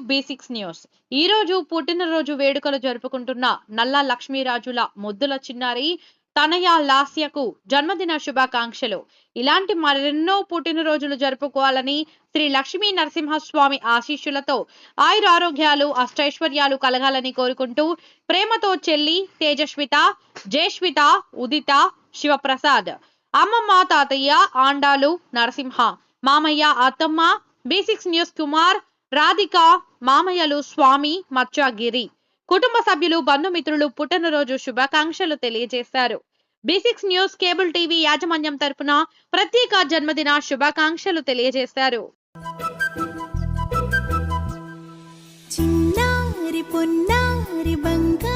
B6 news. ఈ రోజు పుట్టినరోజు వేడుకలు జరుపుకుంటున్న నల్లా లక్ష్మీరాజుల ముద్దుల చిన్నారి తనయ లాస్యకు జన్మదిన శుభాకాంక్షలు. ఇలాంటి మరెన్నో పుట్టినరోజులు జరుపుకోవాలని శ్రీ లక్ష్మీ నరసింహస్వామి ఆశీస్సులతో ఆయురారోగ్యాలు అష్టైశ్వర్యాలు కలగాలని కోరుకుంటూ ప్రేమతో చెల్లి తేజస్విత, జయశ్విత, ఉదిత, శివప్రసాద్. అమ్మమ్మ, తాతయ్య, ఆండాలు, నరసింహ, మామయ్య, అత్తమ్మ, B6 న్యూస్ కుమార్, రాధిక, మామయ్యలు స్వామి, మచ్చాగిరి, కుటుంబ సభ్యులు, బంధుమిత్రులు పుట్టినరోజు శుభాకాంక్షలు తెలియజేశారు. B6 న్యూస్ కేబుల్ టీవీ యాజమాన్యం తరపున ప్రత్యేక జన్మదిన శుభాకాంక్షలు తెలియజేశారు. చిన్నారి పొన్నారి బంగారు